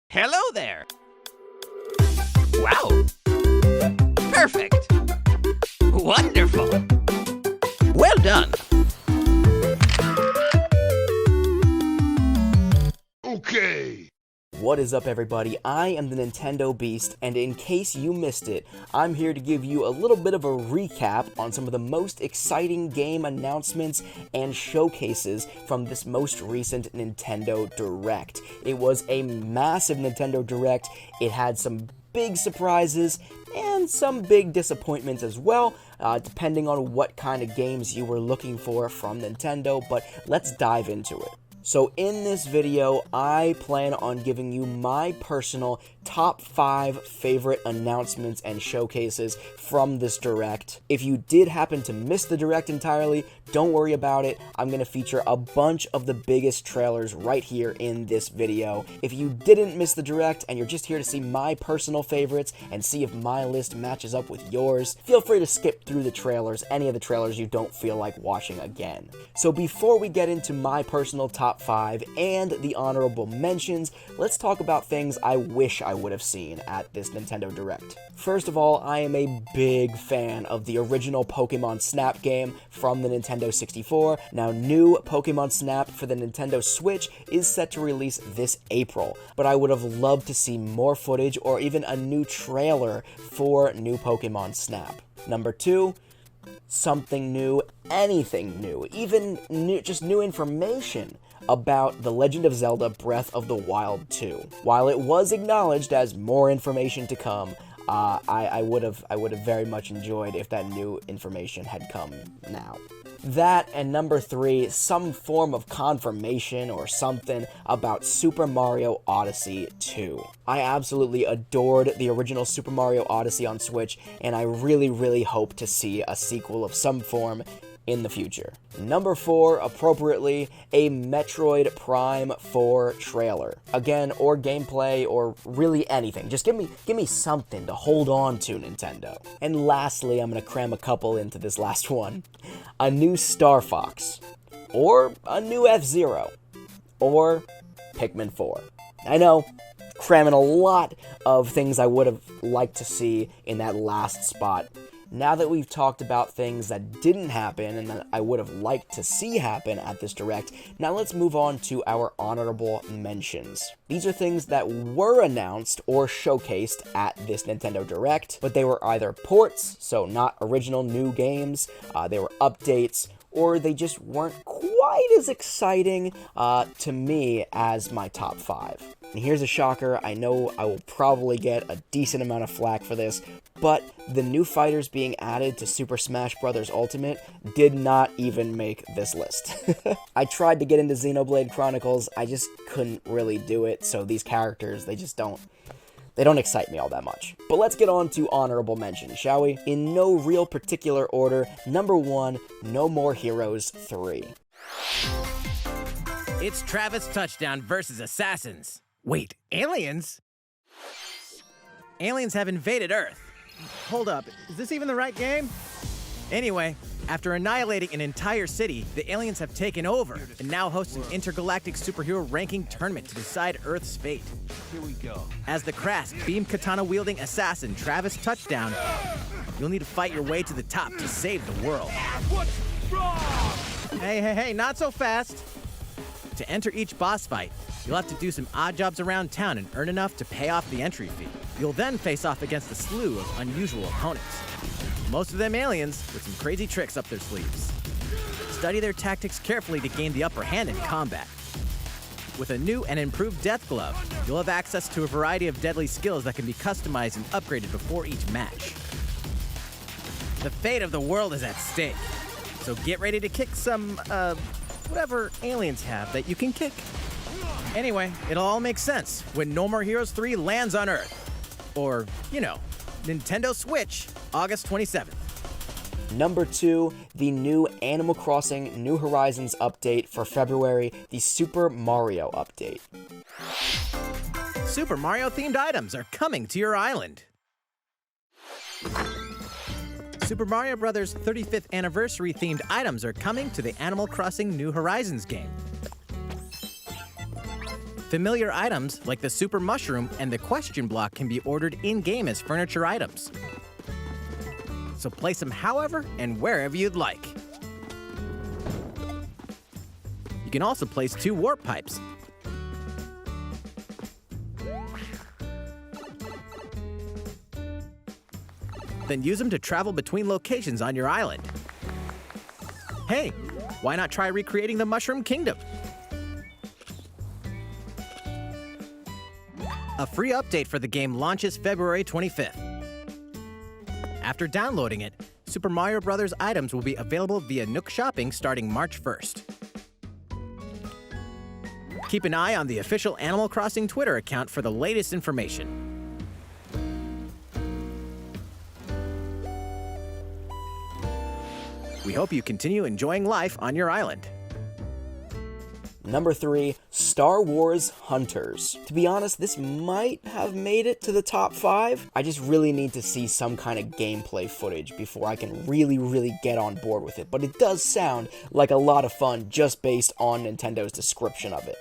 Hello there! Wow! Perfect! Wonderful! Well done! Okay! What is up, everybody? I am the Nintendo Beast, and in case you missed it, I'm here to give you a little bit of a recap on some of the most exciting game announcements and showcases from this most recent Nintendo Direct. It was a massive Nintendo Direct. It had some big surprises and some big disappointments as well, depending on what kind of games you were looking for from Nintendo, but let's dive into it. So in this video, I plan on giving you my personal top 5 favorite announcements and showcases from this Direct. If you did happen to miss the Direct entirely, don't worry about it. I'm going to feature a bunch of the biggest trailers right here in this video. If you didn't miss the Direct and you're just here to see my personal favorites and see if my list matches up with yours, feel free to skip through the trailers, any of the trailers you don't feel like watching again. So before we get into my personal top 5 and the honorable mentions, let's talk about things I wish I would have seen at this Nintendo Direct. First of all, I am a big fan of the original Pokemon Snap game from the Nintendo 64. Now, new Pokemon Snap for the Nintendo Switch is set to release this April, but I would have loved to see more footage or even a new trailer for new Pokemon Snap. Number 2, something new, anything new, even new, just new information about The Legend of Zelda Breath of the Wild 2. While it was acknowledged as more information to come, I would have very much enjoyed if that new information had come now. That, and number 3, some form of confirmation or something about Super Mario Odyssey 2. I absolutely adored the original Super Mario Odyssey on Switch, and I really hope to see a sequel of some form in the future. Number 4, appropriately, a Metroid Prime 4 trailer. Again, or gameplay, or really anything. Just give me something to hold on to, Nintendo. And lastly, I'm gonna cram a couple into this last one. A new Star Fox. Or a new F-Zero. Or Pikmin 4. I know, cramming a lot of things I would have liked to see in that last spot. Now that we've talked about things that didn't happen and that I would have liked to see happen at this Direct, now let's move on to our honorable mentions. These are things that were announced or showcased at this Nintendo Direct, but they were either ports, so not original new games, they were updates, or they just weren't quite as exciting to me as my top 5. And here's a shocker, I know I will probably get a decent amount of flack for this, but the new fighters being added to Super Smash Bros. Ultimate did not even make this list. I tried to get into Xenoblade Chronicles, I just couldn't really do it, so these characters, they don't excite me all that much. But let's get on to honorable mentions, shall we? In no real particular order, number 1, No More Heroes 3. It's Travis Touchdown versus Assassins. Wait, aliens? Aliens have invaded Earth. Hold up, is this even the right game? Anyway, after annihilating an entire city, the aliens have taken over and now host an intergalactic superhero ranking tournament to decide Earth's fate. Here we go. As the crass, beam katana-wielding assassin Travis Touchdown, you'll need to fight your way to the top to save the world. What's wrong? Hey, not so fast! To enter each boss fight, you'll have to do some odd jobs around town and earn enough to pay off the entry fee. You'll then face off against a slew of unusual opponents. Most of them aliens with some crazy tricks up their sleeves. Study their tactics carefully to gain the upper hand in combat. With a new and improved Death Glove, you'll have access to a variety of deadly skills that can be customized and upgraded before each match. The fate of the world is at stake, so get ready to kick some, whatever aliens have that you can kick. Anyway, it'll all make sense when No More Heroes 3 lands on Earth. Or, you know, Nintendo Switch, August 27th. Number 2, the new Animal Crossing New Horizons update for February, the Super Mario update. Super Mario-themed items are coming to your island. Super Mario Bros. 35th anniversary-themed items are coming to the Animal Crossing New Horizons game. Familiar items like the super mushroom and the question block can be ordered in-game as furniture items. So place them however and wherever you'd like. You can also place 2 warp pipes. Then use them to travel between locations on your island. Hey, why not try recreating the Mushroom Kingdom? A free update for the game launches February 25th. After downloading it, Super Mario Bros. Items will be available via Nook Shopping starting March 1st. Keep an eye on the official Animal Crossing Twitter account for the latest information. We hope you continue enjoying life on your island. Number 3, Star Wars Hunters. To be honest, this might have made it to the top 5. I just really need to see some kind of gameplay footage before I can really get on board with it. But it does sound like a lot of fun just based on Nintendo's description of it.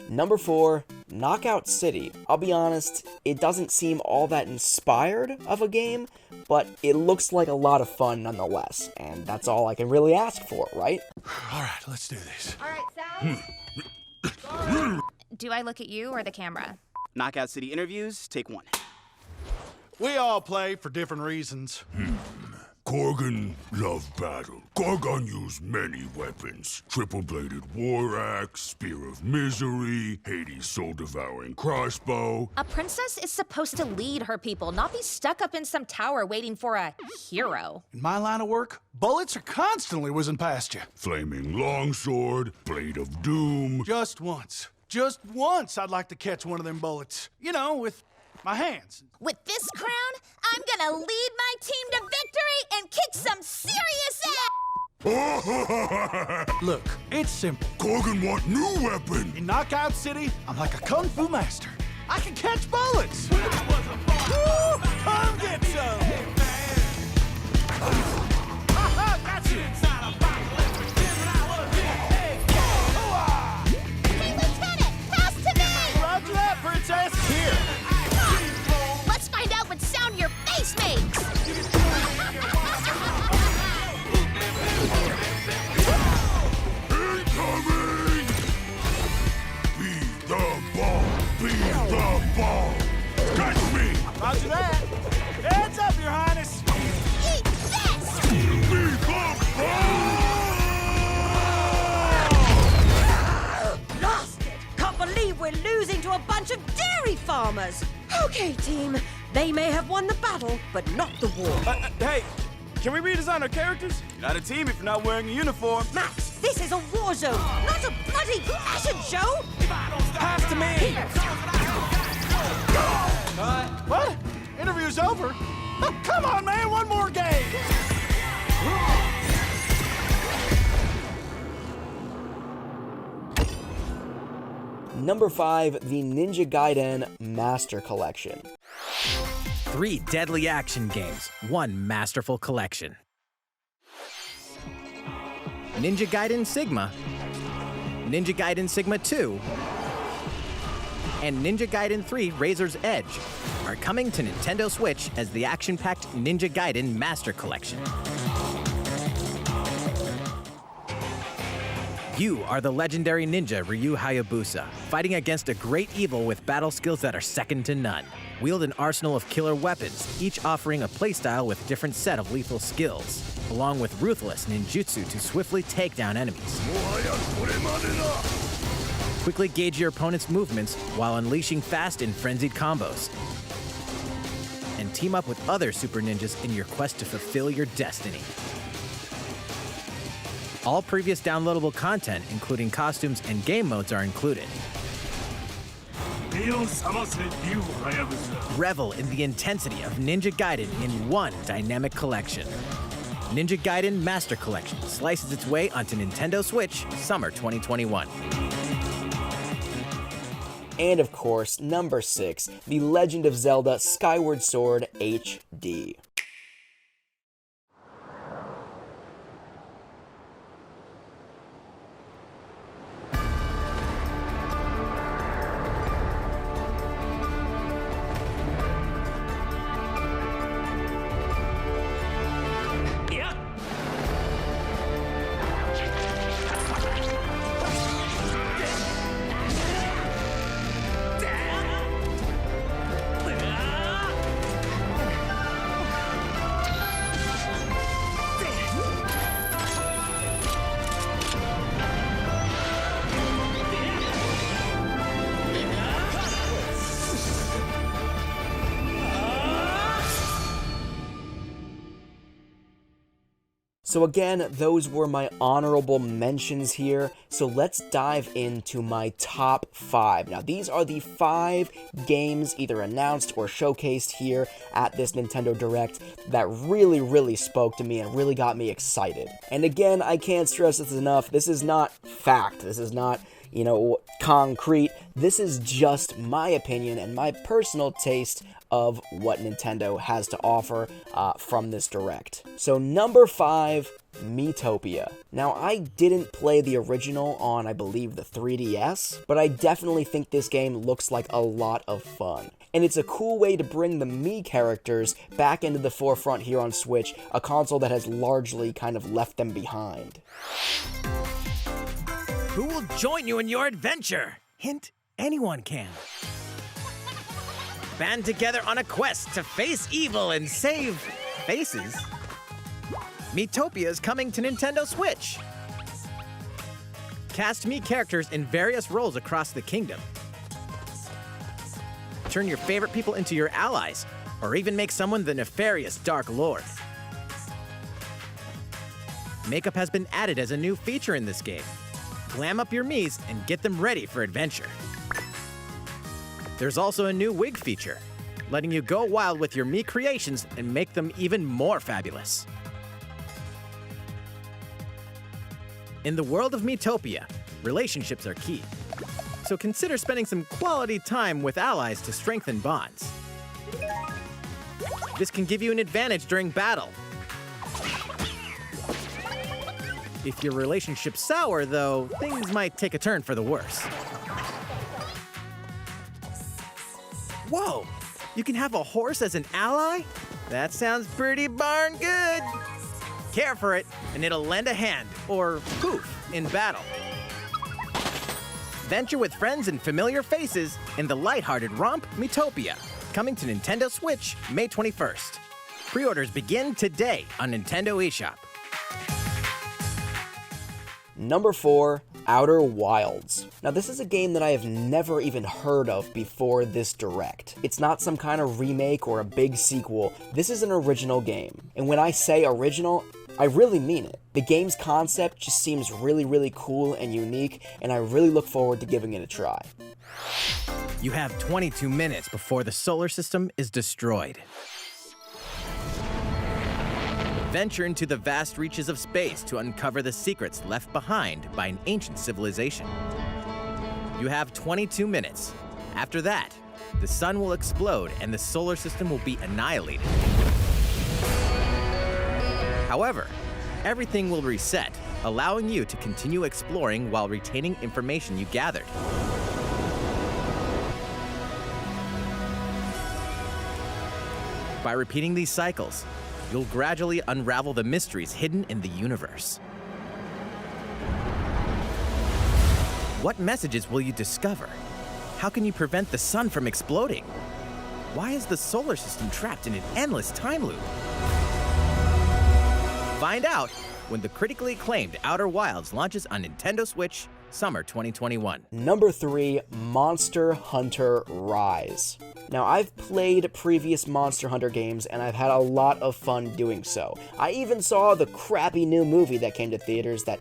Number 4, Knockout City. I'll be honest, it doesn't seem all that inspired of a game, but it looks like a lot of fun nonetheless, and that's all I can really ask for, right? All right, let's do this. All right, Sal. Do I look at you or the camera? Knockout City interviews, take 1. We all play for different reasons. Gorgon loved battle. Gorgon used many weapons. Triple-bladed war axe, spear of misery, Hades' soul-devouring crossbow. A princess is supposed to lead her people, not be stuck up in some tower waiting for a hero. In my line of work, bullets are constantly whizzing past you. Flaming longsword, blade of doom. Just once I'd like to catch one of them bullets. You know, with my hands. With this crown, I'm gonna lead my team to victory and kick some serious ass! Look, it's simple. Gorgon want new weapon. In Knockout City, I'm like a kung fu master. I can catch bullets. Woo! Come get some! Ha-ha, got you! Hey, Lieutenant, pass to me! Roger that, princess! Here! Let's find out what sound your face makes! Incoming! Be the ball! Be the ball! Catch me! Roger that! Heads up, Your Highness! Eat this! Be the ball! Lost it! Can't believe we're losing to a bunch of dairy farmers! Okay, team. They may have won the battle, but not the war. Hey, can we redesign our characters? You're not a team if you're not wearing a uniform. Max, this is a war zone, not a bloody fashion show! Pass to me! What? Interview's over? Oh, come on, man, one more game! Number 5, the Ninja Gaiden Master Collection. 3 deadly action games, 1 masterful collection. Ninja Gaiden Sigma, Ninja Gaiden Sigma 2, and Ninja Gaiden 3 Razor's Edge are coming to Nintendo Switch as the action-packed Ninja Gaiden Master Collection. You are the legendary ninja Ryu Hayabusa, fighting against a great evil with battle skills that are second to none. Wield an arsenal of killer weapons, each offering a playstyle with a different set of lethal skills, along with ruthless ninjutsu to swiftly take down enemies. Quickly gauge your opponent's movements while unleashing fast and frenzied combos. And team up with other super ninjas in your quest to fulfill your destiny. All previous downloadable content, including costumes and game modes, are included. Revel in the intensity of Ninja Gaiden in one dynamic collection. Ninja Gaiden Master Collection slices its way onto Nintendo Switch summer 2021. And of course, number 6, The Legend of Zelda Skyward Sword HD. So again, those were my honorable mentions here, so let's dive into my top 5. Now these are the 5 games either announced or showcased here at this Nintendo Direct that really spoke to me and really got me excited. And again, I can't stress this enough, this is not fact, this is not, concrete, this is just my opinion and my personal taste of what Nintendo has to offer from this Direct. So number 5, Metopia. Now, I didn't play the original on, I believe, the 3DS, but I definitely think this game looks like a lot of fun. And it's a cool way to bring the Mii characters back into the forefront here on Switch, a console that has largely kind of left them behind. Who will join you in your adventure? Hint, anyone can. Band together on a quest to face evil and save faces. Metopia is coming to Nintendo Switch. Cast Mii characters in various roles across the kingdom. Turn your favorite people into your allies, or even make someone the nefarious Dark Lord. Makeup has been added as a new feature in this game. Glam up your Miis and get them ready for adventure. There's also a new wig feature, letting you go wild with your Mii creations and make them even more fabulous. In the world of Metopia, relationships are key. So consider spending some quality time with allies to strengthen bonds. This can give you an advantage during battle. If your relationship's sour, though, things might take a turn for the worse. Whoa! You can have a horse as an ally? That sounds pretty darn good! Care for it, and it'll lend a hand, or poof, in battle. Venture with friends and familiar faces in the lighthearted romp Metopia, coming to Nintendo Switch May 21st. Pre-orders begin today on Nintendo eShop. Number 4, Outer Wilds. Now this is a game that I have never even heard of before this Direct. It's not some kind of remake or a big sequel. This is an original game. And when I say original, I really mean it. The game's concept just seems really cool and unique, and I really look forward to giving it a try. You have 22 minutes before the solar system is destroyed. Venture into the vast reaches of space to uncover the secrets left behind by an ancient civilization. You have 22 minutes. After that, the sun will explode and the solar system will be annihilated. However, everything will reset, allowing you to continue exploring while retaining information you gathered. By repeating these cycles, you'll gradually unravel the mysteries hidden in the universe. What messages will you discover? How can you prevent the sun from exploding? Why is the solar system trapped in an endless time loop? Find out when the critically acclaimed Outer Wilds launches on Nintendo Switch summer 2021. Number 3, Monster Hunter Rise. Now, I've played previous Monster Hunter games, and I've had a lot of fun doing so. I even saw the crappy new movie that came to theaters that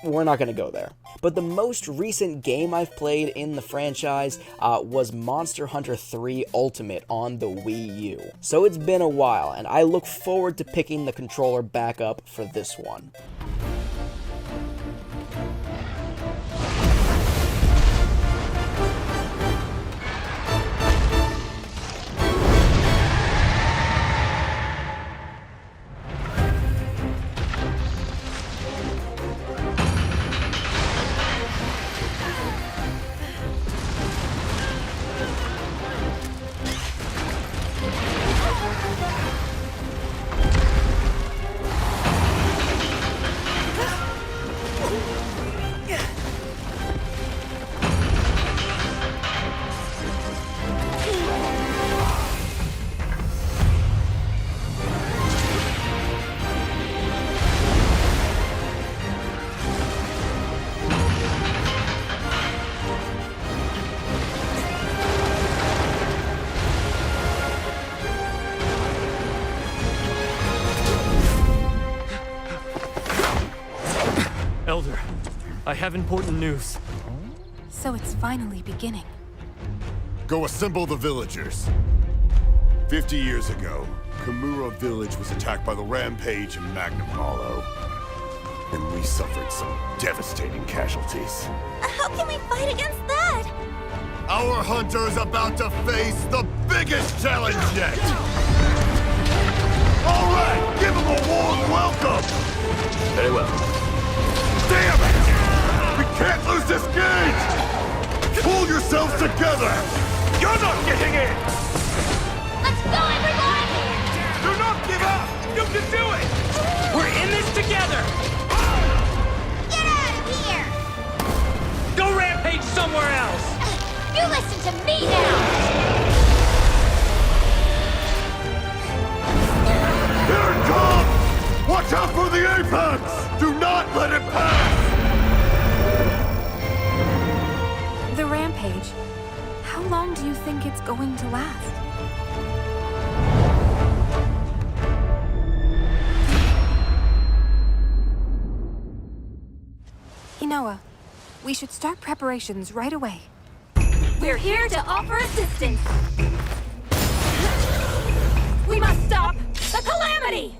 we're not gonna go there. But the most recent game I've played in the franchise was Monster Hunter 3 Ultimate on the Wii U. So it's been a while, and I look forward to picking the controller back up for this one. Elder, I have important news. So it's finally beginning. Go assemble the villagers. 50 years ago, Kimura Village was attacked by the Rampage and Magnum Hollow. And we suffered some devastating casualties. How can we fight against that? Our hunter is about to face the biggest challenge yet! All right, give him a warm welcome! Very well. Damn it! We can't lose this gauge! Pull yourselves together! You're not getting in! Let's go, everyone! Do not give up! You can do it! We're in this together! Get out of here! Go rampage somewhere else! You listen to me now! Here it comes! Watch out for the apex! Do not let it pass! The rampage. How long do you think it's going to last? Inoa, we should start preparations right away. We're here to offer assistance. We must stop the calamity!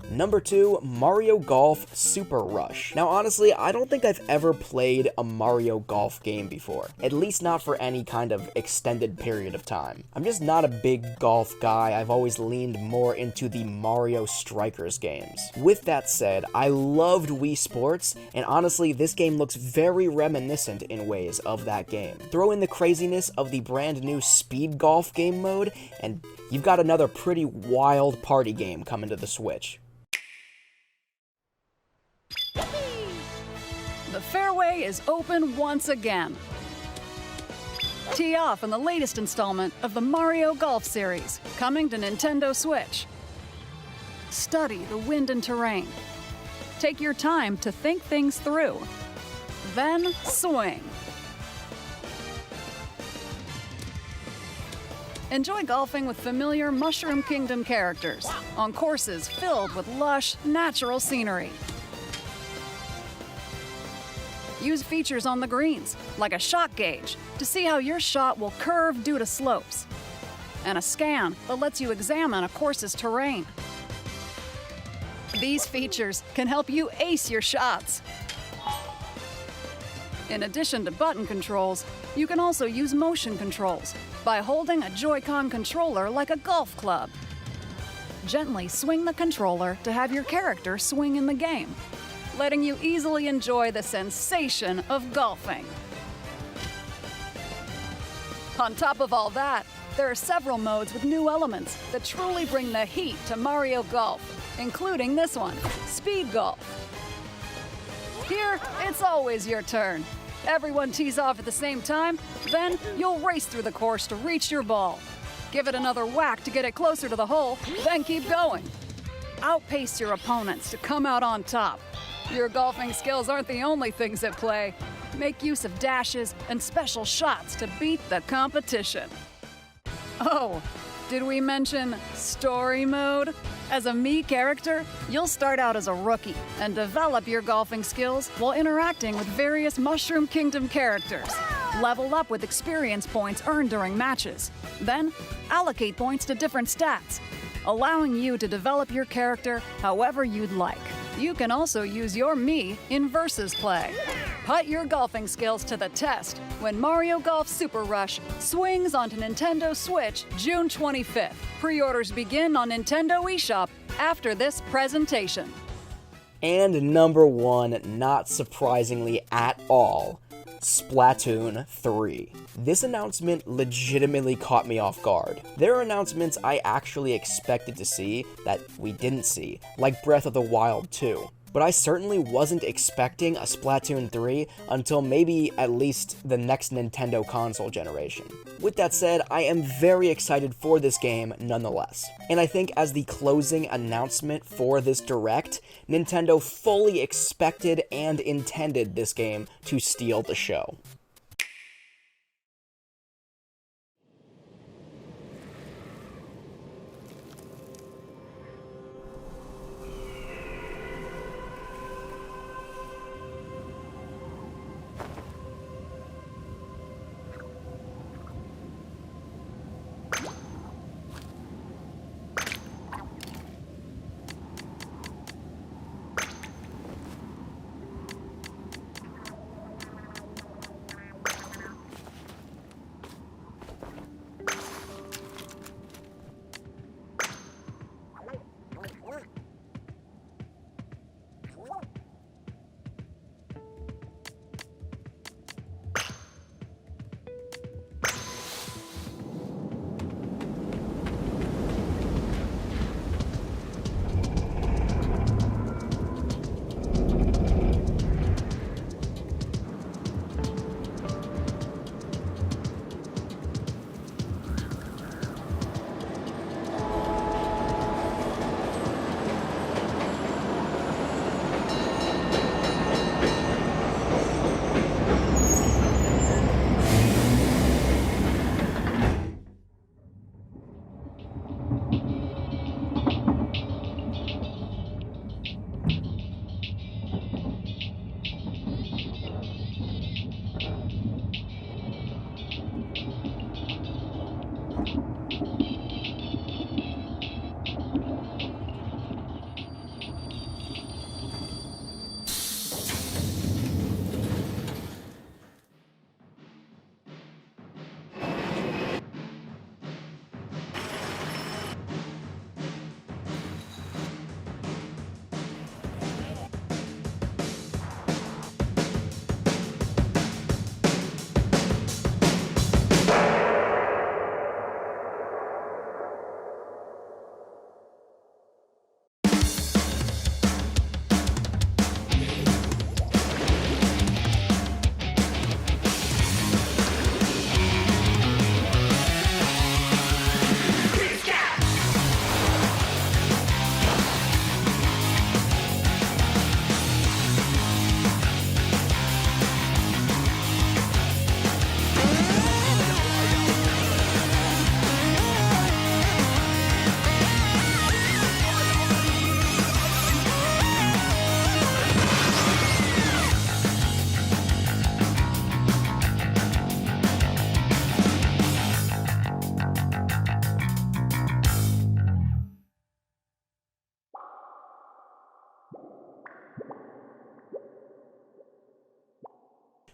Number 2, Mario Golf Super Rush. Now honestly, I don't think I've ever played a Mario Golf game before, at least not for any kind of extended period of time. I'm just not a big golf guy. I've always leaned more into the Mario Strikers games. With that said, I loved Wii Sports, and honestly, this game looks very reminiscent in ways of that game. Throw in the craziness of the brand new Speed Golf game mode, and you've got another pretty wild party game coming to the Switch. The fairway is open once again. Tee off in the latest installment of the Mario Golf series, coming to Nintendo Switch. Study the wind and terrain. Take your time to think things through. Then swing. Enjoy golfing with familiar Mushroom Kingdom characters on courses filled with lush, natural scenery. Use features on the greens, like a shot gauge, to see how your shot will curve due to slopes, and a scan that lets you examine a course's terrain. These features can help you ace your shots. In addition to button controls, you can also use motion controls by holding a Joy-Con controller like a golf club. Gently swing the controller to have your character swing in the game, letting you easily enjoy the sensation of golfing. On top of all that, there are several modes with new elements that truly bring the heat to Mario Golf, including this one, Speed Golf. Here, it's always your turn. Everyone tees off at the same time, then you'll race through the course to reach your ball. Give it another whack to get it closer to the hole, then keep going. Outpace your opponents to come out on top. Your golfing skills aren't the only things at play. Make use of dashes and special shots to beat the competition. Oh, Did we mention story mode? As a Mii character, you'll start out as a rookie and develop your golfing skills while interacting with various Mushroom Kingdom characters. Level up with experience points earned during matches. Then, allocate points to different stats, allowing you to develop your character however you'd like. You can also use your Mii in versus play. Put your golfing skills to the test when Mario Golf Super Rush swings onto Nintendo Switch June 25th. Pre-orders begin on Nintendo eShop after this presentation. And number one, not surprisingly at all, Splatoon 3. This announcement legitimately caught me off guard. There are announcements I actually expected to see that we didn't see, like Breath of the Wild 2. But I certainly wasn't expecting a Splatoon 3 until maybe at least the next Nintendo console generation. With that said, I am very excited for this game nonetheless. And I think as the closing announcement for this Direct, Nintendo fully expected and intended this game to steal the show.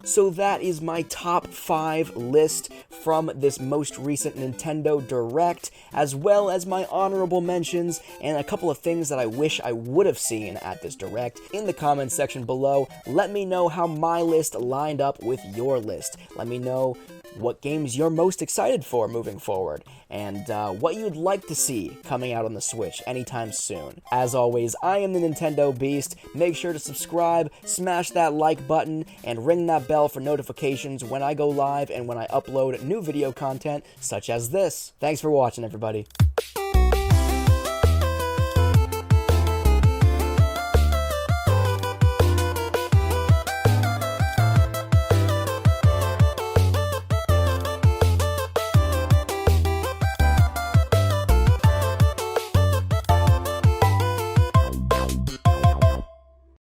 So that is my top 5 list from this most recent Nintendo Direct, as well as my honorable mentions and a couple of things that I wish I would have seen at this Direct. In the comments section below, let me know how my list lined up with your list. Let me know what games you're most excited for moving forward, and what you'd like to see coming out on the Switch anytime soon. As always, I am the Nintendo Beast. Make sure to subscribe, smash that like button, and ring that bell for notifications when I go live and when I upload new video content such as this. Thanks for watching, everybody.